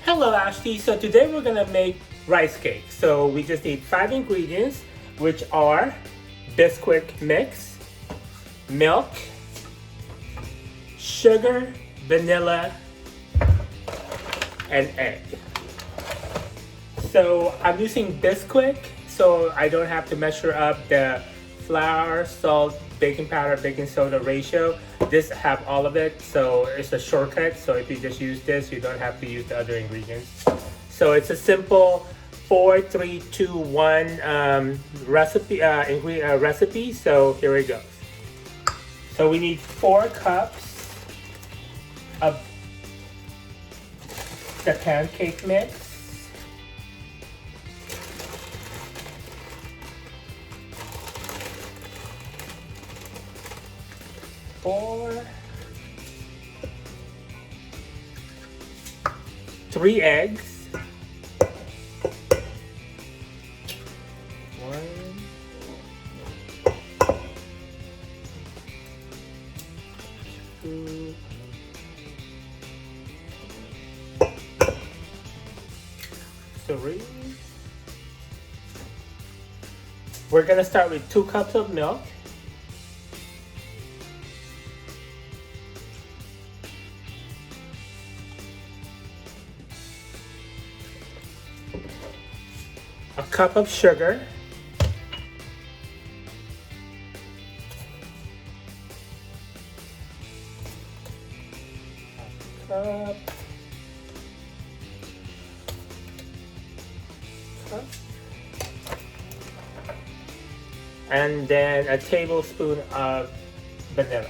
Hello Ashley, so today we're gonna make rice cake. So we just need 5 ingredients, which are Bisquick mix, milk, sugar, vanilla, and egg. So I'm using Bisquick so I don't have to measure up the flour, salt, baking powder, baking soda ratio. This have all of it, so it's a shortcut. So if you just use this, you don't have to use the other ingredients. So it's a simple 4, 3, 2, 1 recipe. So here it goes. So we need 4 cups of the pancake mix. 3 eggs, 1, 2, 3. We're gonna start with 2 cups of milk. A cup of sugar, cup, and then a tablespoon of vanilla.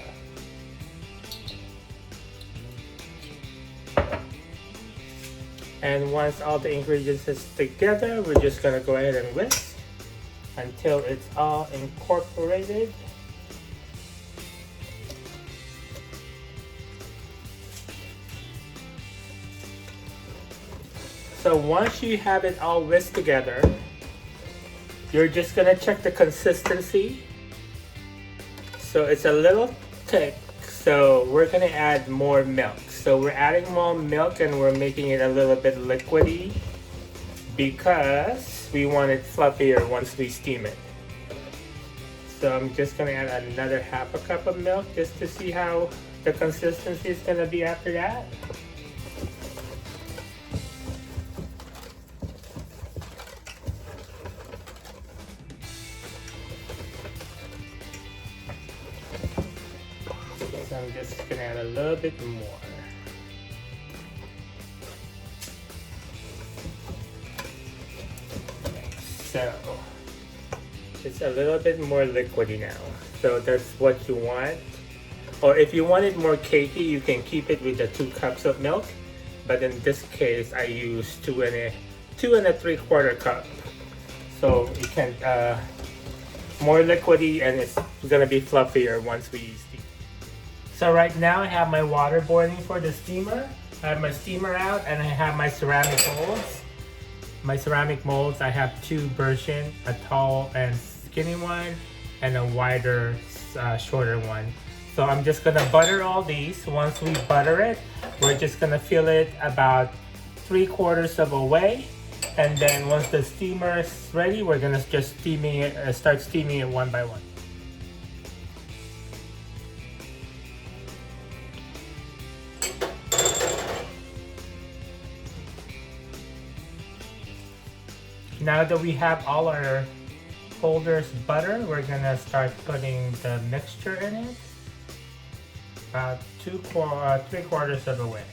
And once all the ingredients is together, we're just gonna go ahead and whisk until it's all incorporated. So once you have it all whisked together, you're just gonna check the consistency. So it's a little thick, so we're gonna add more milk. So we're adding more milk and we're making it a little bit liquidy because we want it fluffier once we steam it. So I'm just gonna add another half a cup of milk just to see how the consistency is gonna be after that. So I'm just gonna add a little bit more. So it's a little bit more liquidy now. So that's what you want. Or if you want it more cakey, you can keep it with the 2 cups of milk. But in this case, I use 2 and 3/4 cup. So you can more liquidy and it's gonna be fluffier once we steam. So right now I have my water boiling for the steamer. I have my steamer out and I have my ceramic molds. My ceramic molds, I have 2 versions, a tall and skinny one and a wider, shorter one. So I'm just gonna butter all these. Once we butter it, we're just gonna fill it about 3/4 of a way. And then once the steamer is ready, we're gonna just start steaming it one by one. Now that we have all our holders buttered, we're gonna start putting the mixture in it. About 3/4 of the way.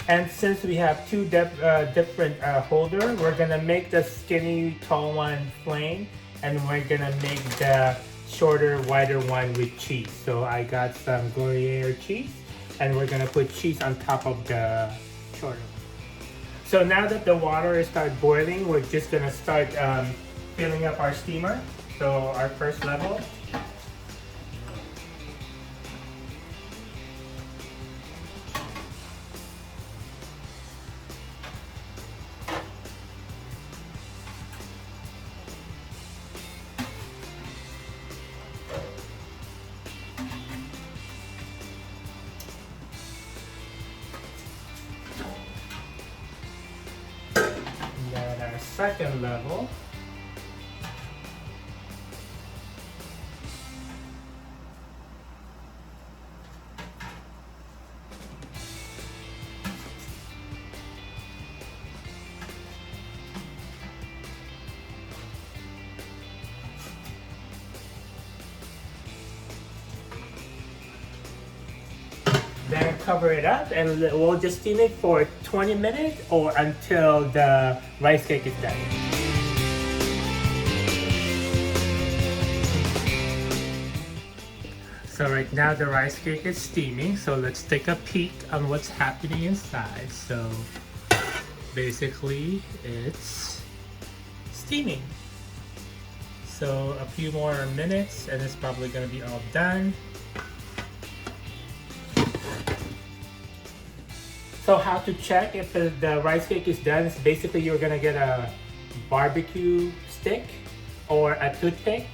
And since we have 2 different holders, we're gonna make the skinny tall one plain, and we're gonna make the shorter, wider one with cheese. So I got some Gruyere cheese, and we're gonna put cheese on top of the shorter one. So now that the water is start boiling, we're just gonna start filling up our steamer. So our first level. second level. Then cover it up and we'll just steam it for 20 minutes or until the rice cake is done. So right now the rice cake is steaming, so let's take a peek on what's happening inside. So basically it's steaming. So a few more minutes and it's probably gonna be all done. So how to check if the rice cake is done is basically you're gonna get a barbecue stick or a toothpick,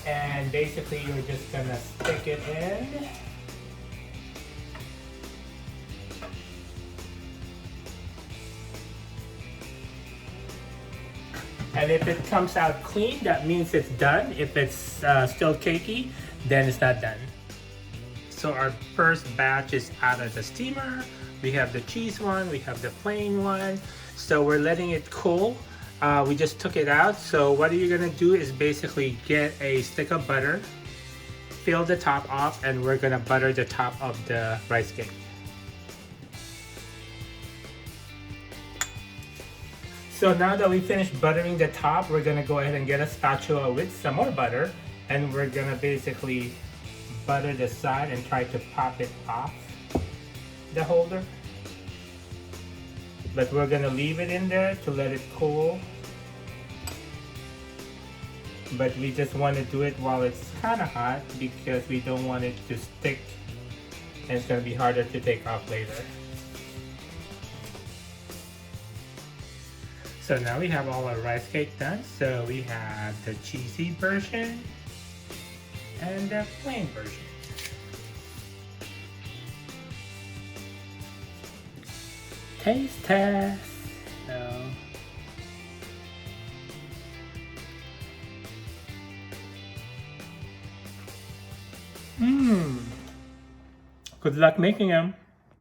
and basically you're just gonna stick it in. And if it comes out clean, that means it's done. If it's still cakey, then it's not done. So our first batch is out of the steamer. We have the cheese one, we have the plain one. So we're letting it cool. We just took it out. So what you're gonna do is basically get a stick of butter, fill the top off, and we're gonna butter the top of the rice cake. So now that we finished buttering the top, we're gonna go ahead and get a spatula with some more butter, and we're gonna basically butter the side and try to pop it off the holder. But we're gonna leave it in there to let it cool. But we just want to do it while it's kind of hot because we don't want it to stick and it's gonna be harder to take off later. So now we have all our rice cake done. So we have the cheesy version and the plain version. Taste test. So good luck making them.